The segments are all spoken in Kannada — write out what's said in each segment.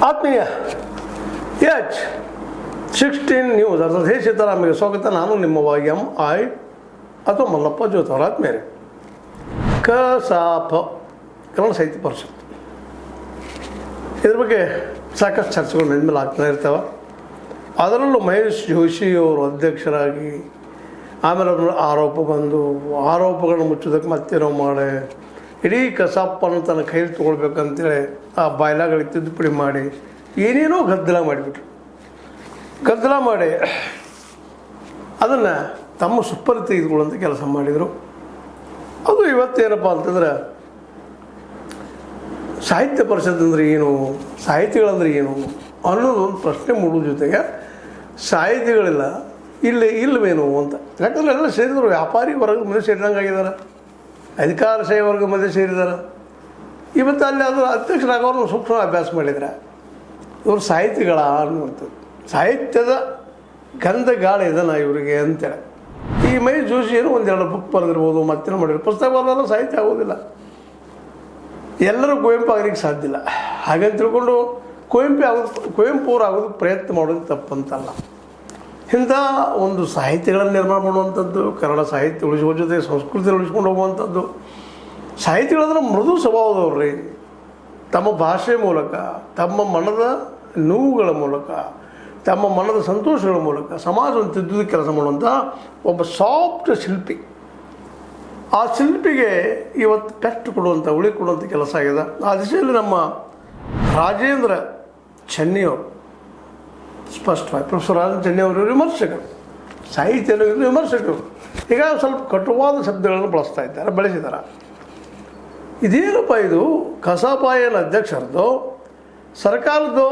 ಆತ್ಮೀಯ H16 ನ್ಯೂಸ್ ಅರ್ಥಾತ್ ಹೇ ಸೀತಾರಾಮಿಗೆ ಸ್ವಾಗತ. ನಾನು ನಿಮ್ಮ MI ಅಥವಾ ಮಲ್ಲಪ್ಪ ಜೋತವರ ಆತ್ಮೀಯರೇ. ಕಸಾಪ ಕನ್ನಡ ಸಾಹಿತ್ಯ ಪರಿಷತ್ ಇದ್ರ ಬಗ್ಗೆ ಸಾಕಷ್ಟು ಚರ್ಚೆಗಳು ಮೇಲೆ ಆಗ್ತಾ ಇರ್ತಾವೆ. ಅದರಲ್ಲೂ ಮಹೇಶ್ ಜೋಶಿ ಅವರು ಅಧ್ಯಕ್ಷರಾಗಿ ಆಮೇಲೆ ಅವ್ರ ಆರೋಪ ಬಂದು ಆರೋಪಗಳನ್ನು ಮುಚ್ಚೋದಕ್ಕೆ ಮತ್ತೇನೋ ಮಾಡಿ ಇಡೀ ಕಸಾಪನ್ನು ತನ್ನ ಕೈಲಿ ತೊಗೊಳ್ಬೇಕಂತೇಳಿ ಆ ಬಾಯ್ಲಾಗಳಿಗೆ ತಿದ್ದುಪಡಿ ಮಾಡಿ ಏನೇನೋ ಗದ್ದಲ ಮಾಡಿಬಿಟ್ರು. ಗದ್ದಲ ಮಾಡಿ ಅದನ್ನು ತಮ್ಮ ಸುಪ್ಪರಿ ತೆಗೆದುಕೊಳ್ಳುವಂಥ ಕೆಲಸ ಮಾಡಿದರು. ಅದು ಇವತ್ತೇನಪ್ಪ ಅಂತಂದ್ರೆ ಸಾಹಿತ್ಯ ಪರಿಷತ್ ಅಂದರೆ ಏನು, ಸಾಹಿತಿಗಳಂದ್ರೆ ಏನು ಅನ್ನೋದು ಒಂದು ಪ್ರಶ್ನೆ ಮೂಡುವ ಜೊತೆಗೆ ಸಾಹಿತಿಗಳಿಲ್ಲ ಇಲ್ಲವೇನು ಅಂತ. ಯಾಕಂದರೆ ಎಲ್ಲ ಸೇರಿದ್ರು, ವ್ಯಾಪಾರಿ ವರ್ಗದ ಮಧ್ಯೆ ಸೇರಿದಂಗೆ ಆಗಿದ್ದಾರೆ, ಅಧಿಕಾರಶಾಹಿ ವರ್ಗದ ಮಧ್ಯೆ ಸೇರಿದ್ದಾರೆ. ಇವತ್ತು ಅಲ್ಲಿ ಅದರ ಅಧ್ಯಕ್ಷರಾಗೋರು ಸೂಕ್ಷ್ಮ ಅಭ್ಯಾಸ ಮಾಡಿದರೆ ಇವರು ಸಾಹಿತಿಗಳ ಅನ್ನುವಂಥದ್ದು, ಸಾಹಿತ್ಯದ ಗಂಧ ಗಾಳಿ ಇದನ್ನ ಇವರಿಗೆ ಅಂತೇಳಿ. ಈ ಮಹೇಶ್ ಜೋಶಿ ಏನು ಒಂದೆರಡು ಬುಕ್ ಬರೆದಿರ್ಬೋದು, ಮತ್ತೇನು ಮಾಡಿದ್ರು, ಪುಸ್ತಕ ಬರೆದಲ್ಲ ಸಾಹಿತ್ಯ ಆಗೋದಿಲ್ಲ. ಎಲ್ಲರೂ ಕುವೆಂಪು ಆಗಲಿಕ್ಕೆ ಸಾಧ್ಯ ಇಲ್ಲ. ಹಾಗಂತ ತಿಳ್ಕೊಂಡು ಕುವೆಂಪು ಅವ್ರು ಆಗೋದಕ್ಕೆ ಪ್ರಯತ್ನ ಮಾಡೋದು ತಪ್ಪಂತಲ್ಲ. ಇಂಥ ಒಂದು ಸಾಹಿತ್ಯಗಳನ್ನು ನಿರ್ಮಾಣ ಮಾಡುವಂಥದ್ದು, ಕನ್ನಡ ಸಾಹಿತ್ಯ ಉಳಿಸುವ ಜೊತೆ ಸಂಸ್ಕೃತಿ ಉಳಿಸ್ಕೊಂಡು ಹೋಗುವಂಥದ್ದು. ಸಾಹಿತಿಗಳಂದ್ರೆ ಮೃದು ಸ್ವಭಾವದವ್ರು ರೀ. ತಮ್ಮ ಭಾಷೆ ಮೂಲಕ, ತಮ್ಮ ಮನದ ನೋವುಗಳ ಮೂಲಕ, ತಮ್ಮ ಮನದ ಸಂತೋಷಗಳ ಮೂಲಕ ಸಮಾಜವನ್ನು ತಿದ್ದುವುದಕ್ಕೆ ಕೆಲಸ ಮಾಡುವಂಥ ಒಬ್ಬ ಸಾಫ್ಟ್ ಶಿಲ್ಪಿ. ಆ ಶಿಲ್ಪಿಗೆ ಇವತ್ತು ಕಷ್ಟ ಕೊಡುವಂಥ, ಉಳಿ ಕೊಡುವಂಥ ಕೆಲಸ ಆಗಿದೆ. ಆ ದಿಶೆಯಲ್ಲಿ ನಮ್ಮ ರಾಜೇಂದ್ರ ಚೆನ್ನಿಯವರು ಸ್ಪಷ್ಟವಾಗಿ, ಪ್ರೊಫೆಸರ್ ರಾಜೇಂದ್ರ ಚೆನ್ನಿಯವರು ವಿಮರ್ಶಕರು, ಸಾಹಿತ್ಯ ವಿಮರ್ಶಕರು. ಈಗ ಸ್ವಲ್ಪ ಕಟುವಾದ ಶಬ್ದಗಳನ್ನು ಬಳಸಿದ್ದಾರೆ. ಇದೇನಪ್ಪ ಇದು ಕಸಾಪಾಯನ ಅಧ್ಯಕ್ಷರದ್ದು ಸರ್ಕಾರದ್ದು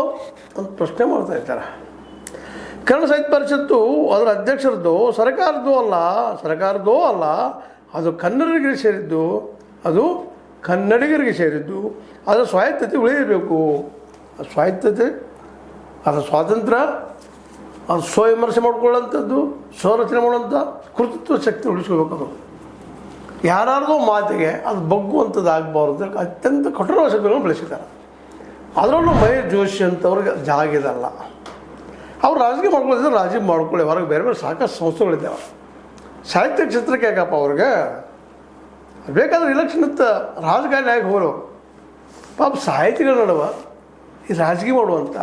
ಅಂತ ಪ್ರಶ್ನೆ ಮಾಡ್ತಾ ಇದ್ದಾರೆ. ಕನ್ನಡ ಸಾಹಿತ್ಯ ಪರಿಷತ್ತು ಅದರ ಅಧ್ಯಕ್ಷರದ್ದು ಸರ್ಕಾರದ್ದು ಅಲ್ಲ, ಅದು ಕನ್ನಡಿಗರಿಗೆ ಸೇರಿದ್ದು, ಅದರ ಸ್ವಾಯತ್ತತೆ ಉಳಿಯಬೇಕು. ಸ್ವಾಯತ್ತತೆ, ಅದರ ಸ್ವಾತಂತ್ರ್ಯ, ಅದು ಸ್ವವಿಮರ್ಶೆ ಮಾಡ್ಕೊಳ್ಳೋಂಥದ್ದು, ಸ್ವರಚನೆ ಮಾಡುವಂಥ ಕೃತಿತ್ವ ಶಕ್ತಿ ಉಳಿಸ್ಕೋಬೇಕು. ಅದು ಯಾರ್ಯಾರ್ದೋ ಮಾತಿಗೆ ಅದು ಬಗ್ಗುವಂಥದ್ದು ಆಗಬಾರ್ದು ಅತ್ಯಂತ ಕಠೋರ ಶಬ್ದಗಳನ್ನು ಬಳಸಿದ್ದಾರೆ. ಅದರಲ್ಲೂ ಮಹೇಶ್ ಜೋಶಿ ಅಂತವ್ರಿಗೆ ಜಾಗಿದಲ್ಲ. ಅವ್ರು ರಾಜಕೀಯ ಮಾಡ್ಕೊಳ್ಳಿದ್ರೆ ರಾಜಕೀಯ ಮಾಡ್ಕೊಳ್ಳಿ, ಹೊರಗೆ ಬೇರೆ ಬೇರೆ ಸಾಕಷ್ಟು ಸಂಸ್ಥೆಗಳಿದ್ದಾವೆ. ಸಾಹಿತ್ಯ ಕ್ಷೇತ್ರಕ್ಕೆ ಯಾಕಪ್ಪ ಅವ್ರಿಗೆ ಬೇಕಾದ್ರೆ ಇಲೆಕ್ಷನ್ ಇತ್ತು, ರಾಜಕಾರಣ ಆಗಿ ಹೋಗೋರು. ಪಾಪ ಸಾಹಿತಿಗಳ ನಡುವೆ ಈ ರಾಜಕೀಯ ಮಾಡುವಂಥ,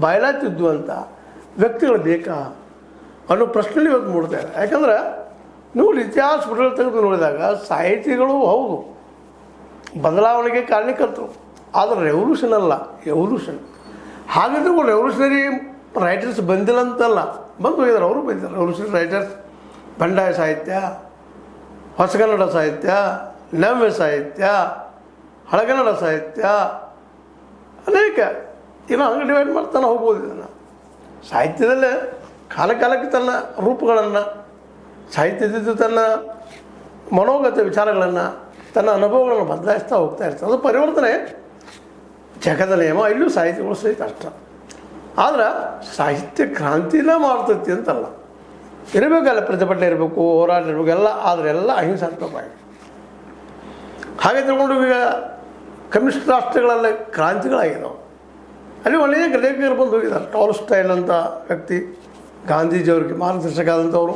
ಬಾಯ್ಲಾ ತಿದ್ದುವಂಥ ವ್ಯಕ್ತಿಗಳು ಬೇಕಾ ಅನ್ನೋ ಪ್ರಶ್ನೆಯಲ್ಲಿ ಇವತ್ತು ಮೂಡ್ತಾರೆ. ಯಾಕಂದ್ರೆ ನೀವು ಇತಿಹಾಸ ಪುಟಗಳು ತೆಗೆದು ನೋಡಿದಾಗ ಸಾಹಿತಿಗಳು ಹೌದು ಬದಲಾವಣೆಗೆ ಕಾರಣಕರ್ತರು, ಆದರೆ ರೆವಲ್ಯೂಷನ್ ಅಲ್ಲ, ಎವಲ್ಯೂಷನ್. ಹಾಗಿದ್ರು ರೆವಲ್ಯೂಷನರಿ ರೈಟರ್ಸ್ ಬಂದಿಲ್ಲ ಅಂತಲ್ಲ, ಬಂದು ಹೋಗಿದ್ದಾರೆ, ಅವರು ಬಂದಿದ್ದಾರೆ. ರೆವಲ್ಯೂಷನರಿ ರೈಟರ್ಸ್, ಬಂಡಾಯ ಸಾಹಿತ್ಯ, ಹೊಸಗನ್ನಡ ಸಾಹಿತ್ಯ, ನವ್ಯ ಸಾಹಿತ್ಯ, ಹಳಗನ್ನಡ ಸಾಹಿತ್ಯ, ಅನೇಕ ಏನೋ ಹಂಗೆ ಡಿವೈಡ್ ಮಾಡ್ತಾನೆ ಹೋಗ್ಬೋದು. ಇದನ್ನು ಸಾಹಿತ್ಯದಲ್ಲೇ ಕಾಲಕ್ಕೆ ತನ್ನ ರೂಪಗಳನ್ನು, ಸಾಹಿತ್ಯದ ತನ್ನ ಮನೋಗತ ವಿಚಾರಗಳನ್ನು, ತನ್ನ ಅನುಭವಗಳನ್ನು ಬದಲಾಯಿಸ್ತಾ ಹೋಗ್ತಾ ಇರ್ತದೆ. ಅದು ಪರಿವರ್ತನೆ ಜಗದ ನಿಯಮ. ಇಲ್ಲೂ ಸಾಹಿತ್ಯಗಳು ಸಹಿತ ಅಷ್ಟ. ಆದ್ರೆ ಸಾಹಿತ್ಯ ಕ್ರಾಂತಿನ ಮಾಡ್ತೈತಿ ಅಂತಲ್ಲ, ಇರಬೇಕಲ್ಲ, ಪ್ರತಿಭಟನೆ ಇರಬೇಕು, ಹೋರಾಟ ಇರಬೇಕು, ಎಲ್ಲ. ಆದರೆ ಎಲ್ಲ ಅಹಿಂಸಾತ್ಮಕವಾಗಿ. ಹಾಗೆ ತಿಳ್ಕೊಂಡು ಈಗ ಕಮ್ಯುನಿಸ್ಟ್ ರಾಷ್ಟ್ರಗಳಲ್ಲೇ ಕ್ರಾಂತಿಗಳಾಗಿದ್ದಾವೆ. ಅಲ್ಲಿ ಅನೇಕ ಲೇಖಕರು ಬಂದು ಹೋಗಿದ್ದಾರೆ. ಟಾಲ್ಸ್ಟಾಯ್ ಅಂತ ವ್ಯಕ್ತಿ ಗಾಂಧೀಜಿಯವ್ರಿಗೆ ಮಾರ್ಗದರ್ಶಕ ಆದಂಥವ್ರು,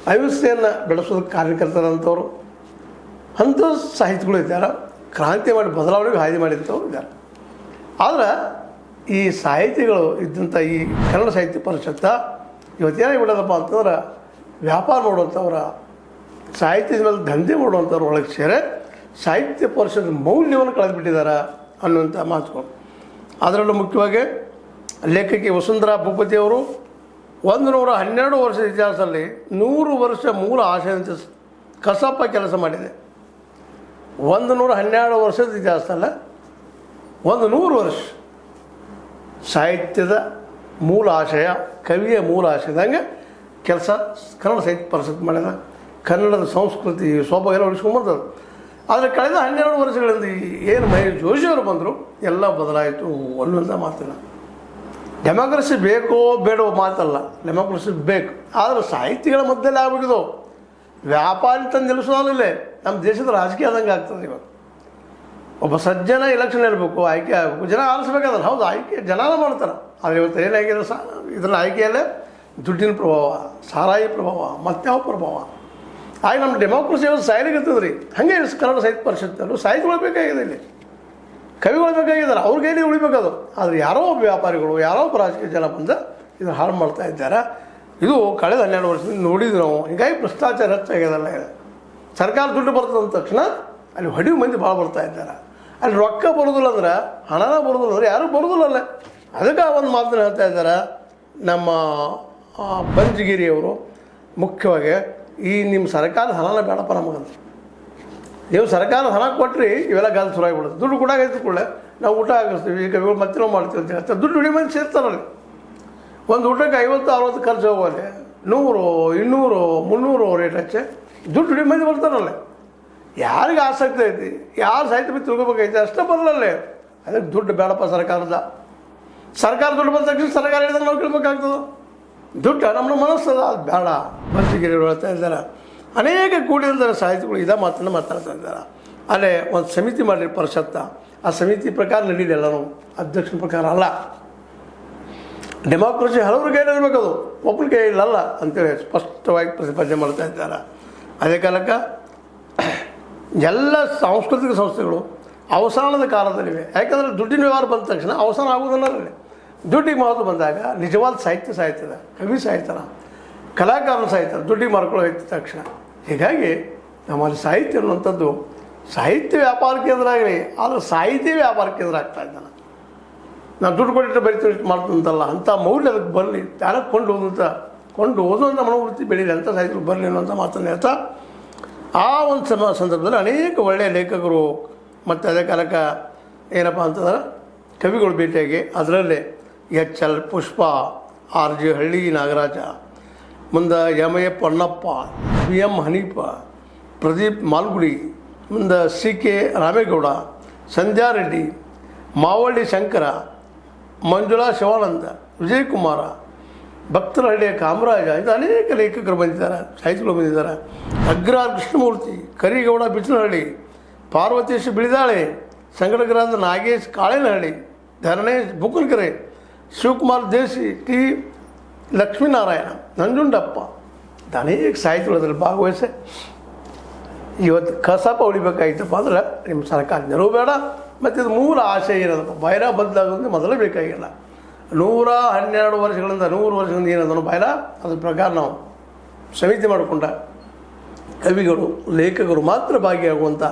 ಅಹಿಂಸೆಯನ್ನು ಬೆಳೆಸೋದಕ್ಕೆ ಕಾರ್ಯಕರ್ತರಂಥವ್ರು, ಅಂಥ ಸಾಹಿತಿಗಳು ಇದ್ದಾರೆ. ಕ್ರಾಂತಿ ಮಾಡಿ ಬದಲಾವಣೆಗೆ ಹಾದಿ ಮಾಡಿದಂಥವ್ರು ಇದ್ದಾರೆ. ಆದರೆ ಈ ಸಾಹಿತಿಗಳು ಇದ್ದಂಥ ಈ ಕನ್ನಡ ಸಾಹಿತ್ಯ ಪರಿಷತ್ತ ಇವತ್ತೇನಾಗಿ ಬಿಡೋದಪ್ಪ ಅಂತಂದ್ರೆ ವ್ಯಾಪಾರ ಮಾಡುವಂಥವ್ರ, ಸಾಹಿತ್ಯದ ಮೇಲೆ ದಂಧೆ ಮಾಡುವಂಥವ್ರ ಒಳಗೆ ಸೇರಿ ಸಾಹಿತ್ಯ ಪರಿಷತ್ ಮೌಲ್ಯವನ್ನು ಕಳೆದುಬಿಟ್ಟಿದ್ದಾರೆ ಅನ್ನುವಂಥ ಮಾತುಗಳು. ಅದರಲ್ಲೂ ಮುಖ್ಯವಾಗಿ ಲೇಖಕಿ ವಸುಂಧರಾ ಭೂಪತಿಯವರು 112 ವರ್ಷದ ಇತಿಹಾಸದಲ್ಲಿ 100 ವರ್ಷ ಮೂಲ ಆಶಯದಂತೆ ಕಸಾಪ ಕೆಲಸ ಮಾಡಿದೆ. 112 ವರ್ಷದ ಇತಿಹಾಸದಲ್ಲ, 100 ವರ್ಷ ಸಾಹಿತ್ಯದ ಮೂಲ ಆಶಯ, ಕವಿಯ ಮೂಲ ಆಶಯದಂಗೆ ಕೆಲಸ ಕನ್ನಡ ಸಾಹಿತ್ಯ ಪರಿಷತ್ ಮಾಡಿದ. ಕನ್ನಡದ ಸಂಸ್ಕೃತಿ ಸೊಬಗು ಎಲ್ಲ ಉಳಿಸ್ಕೊಂಬಂಥದ್ದು. ಆದರೆ ಕಳೆದ 12 ವರ್ಷಗಳಿಂದ ಏನು ಮಹೇಶ್ ಜೋಶಿಯವರು ಬಂದರು, ಎಲ್ಲ ಬದಲಾಯಿತು ಅನ್ನುವಂಥ ಮಾತಿಲ್ಲ. ಡೆಮೋಕ್ರಸಿ ಬೇಕೋ ಬೇಡೋ ಮಾತಲ್ಲ, ಡೆಮೋಕ್ರಸಿ ಬೇಕು. ಆದರೆ ಸಾಹಿತಿಗಳ ಮಧ್ಯದಲ್ಲಿ ಆಗ್ಬಿಟ್ಟಿದ್ದು ವ್ಯಾಪಾರಿ ತಂದು ನಿಲ್ಲಿಸೋದಿಲ್ಲ. ನಮ್ಮ ದೇಶದ ರಾಜಕೀಯ ಆದಂಗೆ ಆಗ್ತದೆ. ಇವಾಗ ಒಬ್ಬ ಸಜ್ಜನ ಎಲೆಕ್ಷನ್ ಇರಬೇಕು, ಆಯ್ಕೆ ಆಗಬೇಕು, ಜನ ಆರಿಸ್ಬೇಕಾದ್ರೆ ಹೌದು ಆಯ್ಕೆ ಜನನ ಮಾಡ್ತಾರೆ. ಆದರೆ ಇವತ್ತು ಏನಾಗಿದೆ ಇದರಲ್ಲಿ ಆಯ್ಕೆಯಲ್ಲೇ ದುಡ್ಡಿನ ಪ್ರಭಾವ, ಸಾರಾಯಿ ಪ್ರಭಾವ, ಮತ್ಯಾವ ಪ್ರಭಾವ ಆಗ ನಮ್ಮ ಡೆಮೋಕ್ರಸಿ ಅವ್ರು ಸಾಯಲಿಗತ್ತದ್ರಿ. ಹಾಗೆ ಕನ್ನಡ ಸಾಹಿತ್ಯ ಪರಿಷತ್ತಲ್ಲೂ ಸಾಹಿತ್ಯಗಳು ಬೇಕಾಗಿದೆ, ಇಲ್ಲಿ ಕವಿಗಳು ಬೇಕಾಗಿದ್ದಾರೆ, ಅವ್ರ ಕೈಲಿ ಉಳಿಬೇಕದು. ಆದರೆ ಯಾರೋ ಒಬ್ಬ ವ್ಯಾಪಾರಿಗಳು, ಯಾರೋ ಒಬ್ಬ ರಾಜಕೀಯ ಜನ ಬಂದು ಇದನ್ನು ಹಾಳು ಮಾಡ್ತಾ ಇದ್ದಾರೆ. ಇದು ಕಳೆದ 12 ವರ್ಷದಿಂದ ನೋಡಿದ್ವಿ ನಾವು. ಹೀಗಾಗಿ ಭ್ರಷ್ಟಾಚಾರ ಹೆಚ್ಚಾಗ್ಯದಲ್ಲ. ಸರ್ಕಾರ ದುಡ್ಡು ಬರ್ತದೆ ಅಂದ ತಕ್ಷಣ ಅಲ್ಲಿ ಹೊಡಿವು ಮಂದಿ ಭಾಳ ಬರ್ತಾ ಇದ್ದಾರೆ. ಅಲ್ಲಿ ರೊಕ್ಕ ಬರೋದಿಲ್ಲ ಅಂದ್ರೆ, ಹಣನ ಬರೋದಿಲ್ಲ ಅಂದ್ರೆ ಯಾರೂ ಬರೋದಿಲ್ಲಲ್ಲ. ಅದಕ್ಕೆ ಒಂದು ಮಾತನ್ನು ಹೇಳ್ತಾ ಇದ್ದಾರೆ ನಮ್ಮ ಬಂಜಗಿರಿಯವರು. ಮುಖ್ಯವಾಗಿ ಈ ನಿಮ್ಮ ಸರ್ಕಾರದ ಹಣನ ಬೇಡಪ್ಪ ನಮಗಂತ. ನೀವು ಸರ್ಕಾರದ ಹಣ ಕೊಟ್ಟರೆ ಇವೆಲ್ಲ ಗಾಲ್ ಶುರುವಾಗಿಬಿಡುತ್ತೆ. ದುಡ್ಡು ಕೊಡಾಗೈತೆ ಕೂಡಲೇ ನಾವು ಊಟ ಹಾಕಿಸ್ತೀವಿ, ಕವಿಗಳು ಮತ್ತೆ ನಾವು ಮಾಡ್ತೀವಿ ಅಂತ ಹೇಳ್ತಾರೆ. ದುಡ್ಡು ಹಿಡಿ ಮಂದಿ ಸೇರ್ತಾರಲ್ಲಿ. ಒಂದು ಊಟಕ್ಕೆ 50-60 ಖರ್ಚು ಹೋಗೋಲ್ಲಿ 100, 200, 300 ರೇಟ್ ಹಚ್ಚೆ ದುಡ್ಡು ಹಿಡಿ ಮಂದಿ ಬರ್ತಾರಲ್ಲೇ. ಯಾರಿಗೆ ಆಸಕ್ತಿ ಐತಿ, ಯಾರು ಸಾಹಿತ್ಯ ಬಗ್ಗೆ ತಿಳ್ಕೊಬೇಕೈತೆ ಅಷ್ಟೇ ಬರಲಲ್ಲೇ. ಅದಕ್ಕೆ ದುಡ್ಡು ಬೇಡಪ್ಪ ಸರ್ಕಾರ ದುಡ್ಡು ಬಂದ ತಕ್ಷಣ ಸರ್ಕಾರ ಹೇಳಿದ್ರೆ ನಾವು ಕೇಳಬೇಕಾಗ್ತದೆ. ದುಡ್ಡು ನಮ್ಮ ಮನಸ್ಸದ ಅದು ಬೇಡ. ಬಂಜಗಿರಿಗಳು ಹೇಳ್ತಾ ಇದ್ದಾರೆ. ಅನೇಕ ಕೂಡಿರ್ತಾರೆ ಸಾಹಿತಿಗಳು ಇದೇ ಮಾತನ್ನು ಮಾತಾಡ್ತಾ ಇದ್ದಾರೆ. ಅಲ್ಲೇ ಒಂದು ಸಮಿತಿ ಮಾಡಿರಿ ಪರಿಷತ್ತ. ಆ ಸಮಿತಿ ಪ್ರಕಾರ ನಡೀಲಿ ಎಲ್ಲನೂ, ಅಧ್ಯಕ್ಷನ ಪ್ರಕಾರ ಅಲ್ಲ. ಡೆಮೋಕ್ರಸಿ ಹಲವರು ಕೈಲಿರಬೇಕದು, ಒಬ್ಬನ ಕೈಯಿಲ್ಲಲ್ಲ ಅಂತೇಳಿ ಸ್ಪಷ್ಟವಾಗಿ ಪ್ರತಿಪಾದನೆ ಮಾಡ್ತಾ ಇದ್ದಾರೆ. ಅದೇ ಕಾಲಕ್ಕೆ ಎಲ್ಲ ಸಾಂಸ್ಕೃತಿಕ ಸಂಸ್ಥೆಗಳು ಅವಸಾನದ ಕಾಲದಲ್ಲಿವೆ. ಯಾಕಂದರೆ ದುಡ್ಡಿನ ವ್ಯವಹಾರ ಬಂದ ತಕ್ಷಣ ಅವಸಾನ ಆಗೋದಿಲ್ಲ. ದುಡ್ಡಿಗೆ ಮಹತ್ವ ಬಂದಾಗ ನಿಜವಾದ ಸಾಹಿತ್ಯದ, ಕವಿ ಸಾಹಿತ್ಯನ, ಕಲಾಕಾರನ ಸಾಹಿತ್ಯ ದುಡ್ಡಿಗೆ ಮಾರ್ಕೊಳ್ಳೋಯ್ತ ತಕ್ಷಣ. ಹೀಗಾಗಿ ನಮ್ಮಲ್ಲಿ ಸಾಹಿತ್ಯ ಅನ್ನುವಂಥದ್ದು ಸಾಹಿತ್ಯ ವ್ಯಾಪಾರ ಕೇಂದ್ರ ಆಗಲಿ, ಆದರೆ ಸಾಹಿತ್ಯ ವ್ಯಾಪಾರ ಕೇಂದ್ರ ಆಗ್ತಾ ಇದ್ದಾನೆ. ನಾನು ದುಡ್ಡು ಕೊಟ್ಟಿಟ್ಟು ಬರೀತೀನಿ ಇಷ್ಟು ಮಾಡ್ತಂತಲ್ಲ, ಅಂಥ ಮೌಲ್ಯ ಅದಕ್ಕೆ ಬರಲಿ, ತ್ಯಾಗಕ್ಕೆ ಕೊಂಡು ಓದುವಂಥ ಮನೋವೃತ್ತಿ ಬೆಳೀಲಿ ಅಂತ ಸಾಹಿತ್ಯಗಳು ಬರಲಿ ಅನ್ನೋಂಥ ಮಾತನ್ನು ಹೇಳ್ತಾ, ಆ ಒಂದು ಸಂದರ್ಭದಲ್ಲಿ ಅನೇಕ ಒಳ್ಳೆಯ ಲೇಖಕರು ಮತ್ತು ಅದೇ ಕಾಲಕ್ಕೆ ಏನಪ್ಪ ಅಂತಂದ್ರೆ ಕವಿಗಳು ಭೇಟಿಯಾಗಿ ಅದರಲ್ಲೇ HL ಪುಷ್ಪ, RJ ಹಳ್ಳಿ ನಾಗರಾಜ, ಮುಂದೆ MA ಪೊನ್ನಪ್ಪ, BM ಹನೀಫ, ಪ್ರದೀಪ್ ಮಾಲ್ಗುಡಿ, ಮುಂದೆ CK ರಾಮೇಗೌಡ, ಸಂಧ್ಯಾ ರೆಡ್ಡಿ, ಮಾವಳ್ಳಿ ಶಂಕರ, ಮಂಜುಳಾ ಶಿವಾನಂದ, ವಿಜಯಕುಮಾರ, ಭಕ್ತರಹಳ್ಳಿಯ ಕಾಮರಾಜ, ಇದು ಅನೇಕ ಲೇಖಕರು ಬಂದಿದ್ದಾರೆ, ಸಾಹಿತಿಗಳು ಬಂದಿದ್ದಾರೆ. ಅಗ್ರಹಾರ ಕೃಷ್ಣಮೂರ್ತಿ, ಕರಿಗೌಡ ಬಿಚ್ಚನಹಳ್ಳಿ, ಪಾರ್ವತೇಶ್ ಬಿಳಿದಾಳೆ, ಸಂಗಡಗರಾದ ನಾಗೇಶ್ ಕಾಳೇನಹಳ್ಳಿ, ಧರಣೇಶ್ ಬುಕ್ಕನಕೆರೆ, ಶಿವಕುಮಾರ್ ದೇಶಿ, T ಲಕ್ಷ್ಮೀನಾರಾಯಣ, ನಂಜುಂಡಪ್ಪ, ಅನೇಕ ಸಾಹಿತಿಗಳು ಭಾಗವಹಿಸಿ ಇವತ್ತು ಕಸಾಪ ಉಳಿಬೇಕಾಗಿತ್ತಪ್ಪ ಅಂದ್ರೆ ನಿಮ್ಮ ಸರ್ಕಾರ ನೆರವು ಬೇಡ. ಮತ್ತು ಇದು ಮೂಲ ಆಶಯ ಇರೋದಪ್ಪ, ಬೈರ ಬದಲಾಗೋದು ಮೊದಲೇ ಬೇಕಾಗಿಲ್ಲ. 112 ವರ್ಷಗಳಿಂದ 100 ವರ್ಷಗಳಿಂದ ಏನದನ್ನು ಬೈರ, ಅದ್ರ ಪ್ರಕಾರ ನಾವು ಸಮಿತಿ ಮಾಡಿಕೊಂಡ ಕವಿಗಳು ಲೇಖಕರು ಮಾತ್ರ ಭಾಗಿಯಾಗುವಂಥ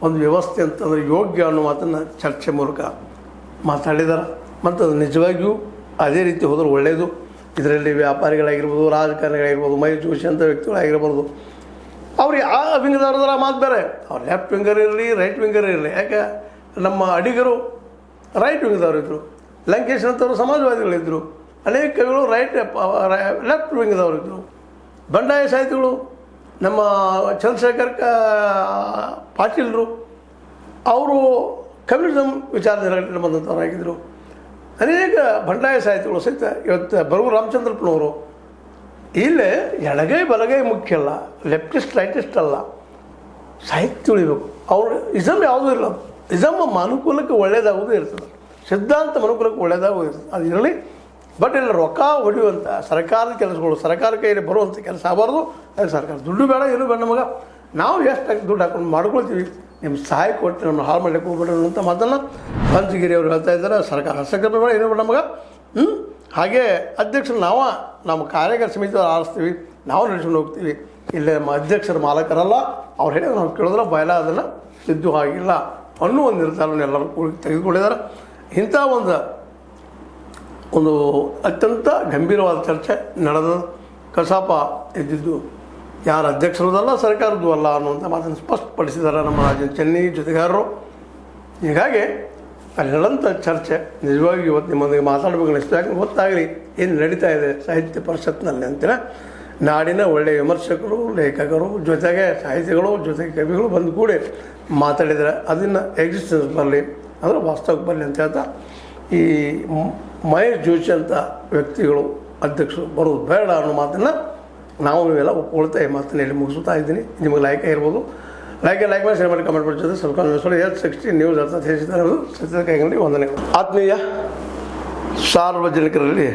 ಒಂದು ವ್ಯವಸ್ಥೆ ಅಂತಂದರೆ ಯೋಗ್ಯ ಅನ್ನೋ ಮಾತನ್ನು ಚರ್ಚೆ ಮೂಲಕ ಮಾತಾಡಿದ್ದಾರೆ. ಮತ್ತು ಅದು ನಿಜವಾಗಿಯೂ ಅದೇ ರೀತಿ ಹೋದ್ರೆ ಒಳ್ಳೆಯದು. ಇದರಲ್ಲಿ ವ್ಯಾಪಾರಿಗಳಾಗಿರ್ಬೋದು, ರಾಜಕಾರಣಿಗಳಾಗಿರ್ಬೋದು, ಮಹೇಶ್ ಜೋಶಿ ಅಂತ ವ್ಯಕ್ತಿಗಳಾಗಿರ್ಬೋದು, ಅವ್ರಿಗೆ ಆ ವಿಂಗದವ್ರದರ ಮಾತು ಬೇರೆ. ಅವ್ರು ಲೆಫ್ಟ್ ವಿಂಗರ್ ಇರಲಿ, ರೈಟ್ ವಿಂಗರ್ ಇರಲಿ. ಯಾಕೆ ನಮ್ಮ ಅಡಿಗರು ರೈಟ್ ವಿಂಗದವ್ರಿದ್ದರು, ಲಂಕೇಶ್ ಅಂತವರು ಸಮಾಜವಾದಿಗಳಿದ್ದರು, ಅನೇಕ ಕವಿಗಳು ಲೆಫ್ಟ್ ವಿಂಗದವರಿದ್ದರು. ಬಂಡಾಯ ಸಾಹಿತಿಗಳು ನಮ್ಮ ಚಂದ್ರಶೇಖರ್ ಪಾಟೀಲ್ರು, ಅವರು ಕಮ್ಯುನಿಸಮ್ ವಿಚಾರದಲ್ಲಿ ಬಂದಂಥವರಾಗಿದ್ದರು. ಅನೇಕ ಬಂಡಾಯ ಸಾಹಿತಿಗಳು ಸಹಿತ ಇವತ್ತು ಬರಗೂರು ರಾಮಚಂದ್ರಪ್ಪನವರು. ಇಲ್ಲೇ ಎಡಗೈ ಬಲಗೈ ಮುಖ್ಯ ಅಲ್ಲ, ಲೆಫ್ಟಿಸ್ಟ್ ರೈಟಿಸ್ಟ್ ಅಲ್ಲ, ಸಾಹಿತ್ಯ ಉಳಿಬೇಕು. ಅವರು ಇಸಮ್ ಯಾವುದೂ ಇಲ್ಲ. ಇಸಮ್ ಅನುಕೂಲಕ್ಕೆ ಒಳ್ಳೆಯದಾಗೋದು ಇರ್ತದೆ, ಸಿದ್ಧಾಂತ ಅನುಕೂಲಕ್ಕೆ ಒಳ್ಳೆಯದಾಗೋದು ಇರ್ತದೆ, ಅದು ಇರಲಿ. ಬಟ್ ಇಲ್ಲಿ ರೊಕ್ಕ ಹೊಡೆಯುವಂಥ ಸರ್ಕಾರದ ಕೆಲಸಗಳು, ಸರ್ಕಾರ ಕೈಯಲ್ಲಿ ಬರುವಂಥ ಕೆಲಸ ಆಗಬಾರ್ದು. ಅದಕ್ಕೆ ಸರ್ಕಾರ ದುಡ್ಡು ಬೇಡ, ಏನು ಬೇಡ ನಮಗೆ, ನಾವು ಎಷ್ಟು ದುಡ್ಡು ಹಾಕೊಂಡು ಮಾಡ್ಕೊಳ್ತೀವಿ, ನಿಮ್ಮ ಸಹಾಯ ಕೊಟ್ಟು ನಮ್ಮ ಹಾಳು ಮಾಡಲಿಕ್ಕೆ ಹೋಗ್ಬೇಡ ಅನ್ನೋಂಥ ಮಾತನ್ನು ಬಂಜಗಿರಿ ಅವರು ಹೇಳ್ತಾ ಇದ್ದಾರೆ. ಸರ್ಕಾರ ಹಸ್ತಕ್ಷೇಪ ಬೇಡ, ಏನು ಬೇಡ ನಮಗೆ. ಹಾಗೆ ಅಧ್ಯಕ್ಷರು ನಮ್ಮ ಕಾರ್ಯಕರ್ತ ಸಮಿತಿ ಆರಿಸ್ತೀವಿ, ನಾವು ನಡೆಸ್ಕೊಂಡು ಹೋಗ್ತೀವಿ. ಇಲ್ಲೇ ನಮ್ಮ ಅಧ್ಯಕ್ಷರ ಮಾಲಕರಲ್ಲ, ಅವ್ರು ಹೇಳಿದ್ರೆ ನಾವು ಕೇಳಿದ್ರೆ ಬಯಲ ಅದನ್ನು ಸಿದ್ದು ಆಗಿಲ್ಲ ಅನ್ನೋ ಒಂದು ನಿರ್ಧಾರವನ್ನು ಎಲ್ಲರೂ ತೆಗೆದುಕೊಂಡಿದ್ದಾರೆ. ಇಂಥ ಒಂದು ಅತ್ಯಂತ ಗಂಭೀರವಾದ ಚರ್ಚೆ ನಡೆದ ಕಸಾಪ ಇದ್ದಿದ್ದು ಯಾರು ಅಧ್ಯಕ್ಷರದಲ್ಲ, ಸರ್ಕಾರದ್ದು ಅಲ್ಲ ಅನ್ನುವಂಥ ಮಾತನ್ನು ಸ್ಪಷ್ಟಪಡಿಸಿದ್ದಾರೆ ನಮ್ಮ ರಾಜೇಂದ್ರ ಚೆನ್ನೈ ಜೊತೆಗಾರರು. ಹೀಗಾಗಿ ಅಲ್ಲಿ ನಡೆದಂಥ ಚರ್ಚೆ ನಿಜವಾಗಿ ಇವತ್ತು ನಿಮ್ಮೊಂದಿಗೆ ಮಾತಾಡಬೇಕು ಅನಿಸ್ತು. ಯಾಕಂದ್ರೆ ಗೊತ್ತಾಗಲಿ ಏನು ನಡೀತಾ ಇದೆ ಸಾಹಿತ್ಯ ಪರಿಷತ್ನಲ್ಲಿ ಅಂತೇಳಿ. ನಾಡಿನ ಒಳ್ಳೆಯ ವಿಮರ್ಶಕರು, ಲೇಖಕರು, ಜೊತೆಗೆ ಸಾಹಿತಿಗಳು, ಜೊತೆಗೆ ಕವಿಗಳು ಬಂದು ಕೂಡಿ ಮಾತಾಡಿದರೆ ಅದನ್ನು ಎಕ್ಸಿಸ್ಟೆನ್ಸ್ ಬರಲಿ, ಅಂದರೆ ವಾಸ್ತವಕ್ಕೆ ಬರಲಿ ಅಂತ ಹೇಳ್ತಾ, ಈ ಮಹೇಶ್ ಜೋಶಿ ಅಂತ ವ್ಯಕ್ತಿಗಳು ಅಧ್ಯಕ್ಷರು ಬರೋದು ಬೇಡ ಅನ್ನೋ ಮಾತನ್ನು ನಾವು ನೀವೆಲ್ಲ ಒಪ್ಕೊಳ್ತಾ ಈ ಮಾತನ್ನು ಹೇಳಿ ಮುಗಿಸ್ತಾ ಇದ್ದೀನಿ. ನಿಮಗೆ ಲೈಕ್ ಇರ್ಬೋದು. ಲೈಕ್ ಮಾಡಿ ಶೇರ್ ಮಾಡಿ ಕಮೆಂಟ್ ಮಾಡ್ತಿದ್ದೆ ಸ್ವಲ್ಪ H60 ನ್ಯೂಸ್ ಅರ್ಥ ತಿಳಿಸಿದ್ದಾರೆ ಸತ್ಯದ ಕೈಗಳಲ್ಲಿ ವಂದನೆಗಳು. ಆತ್ಮೀಯ ಸಾರ್ವಜನಿಕರಲ್ಲಿ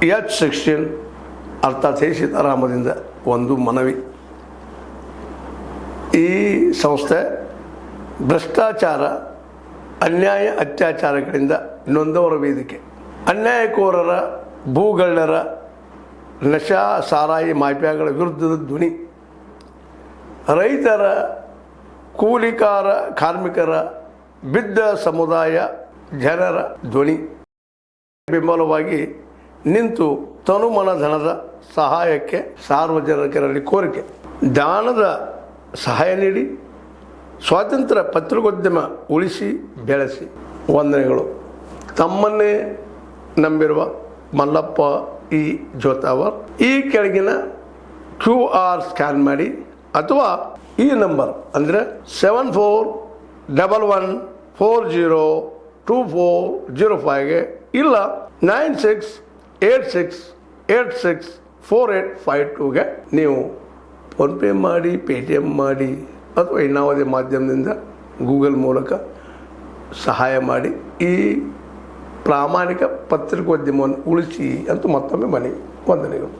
H16 ಅರ್ಥಾತ್ ಸೀತಾರಾಮದಿಂದ ಒಂದು ಮನವಿ. ಈ ಸಂಸ್ಥೆ ಭ್ರಷ್ಟಾಚಾರ, ಅನ್ಯಾಯ, ಅತ್ಯಾಚಾರಗಳಿಂದ ನೊಂದವರ ವೇದಿಕೆ. ಅನ್ಯಾಯಕೋರರ, ಭೂಗಳ್ಳರ, ನಶಾ ಸಾರಾಯಿ ಮಾಫಿಯಾಗಳ ವಿರುದ್ಧದ ಧ್ವನಿ. ರೈತರ, ಕೂಲಿಕಾರ, ಕಾರ್ಮಿಕರ, ಬಿದ್ದ ಸಮುದಾಯ ಜನರ ಧ್ವನಿ. ಬೆಂಬಲವಾಗಿ ನಿಂತು ತನುಮನ ಧನದ ಸಹಾಯಕ್ಕೆ ಸಾರ್ವಜನಿಕರಲ್ಲಿ ಕೋರಿಕೆ. ದಾನದ ಸಹಾಯ ನೀಡಿ ಸ್ವಾತಂತ್ರ್ಯ ಪತ್ರಿಕೋದ್ಯಮ ಉಳಿಸಿ ಬೆಳೆಸಿ. ವಂದನೆಗಳು. ತಮ್ಮನ್ನೇ ನಂಬಿರುವ ಮಲ್ಲಪ್ಪ ಇ ಜೋತಾವರ್. ಈ ಕೆಳಗಿನ QR ಸ್ಕ್ಯಾನ್ ಮಾಡಿ ಅಥವಾ ಈ ನಂಬರ್ ಅಂದರೆ 7411402405ಗೆ ಇಲ್ಲ 9686864852ಗೆ ನೀವು ಫೋನ್ಪೇ ಮಾಡಿ, Paytm ಮಾಡಿ ಅಥವಾ ಇನ್ನಾವುದೇ ಮಾಧ್ಯಮದಿಂದ ಗೂಗಲ್ ಮೂಲಕ ಸಹಾಯ ಮಾಡಿ ಈ ಪ್ರಾಮಾಣಿಕ ಪತ್ರಿಕೋದ್ಯಮವನ್ನು ಉಳಿಸಿ ಅಂತ ಮತ್ತೊಮ್ಮೆ ಮನವಿ. ವಂದನೆಗಳು.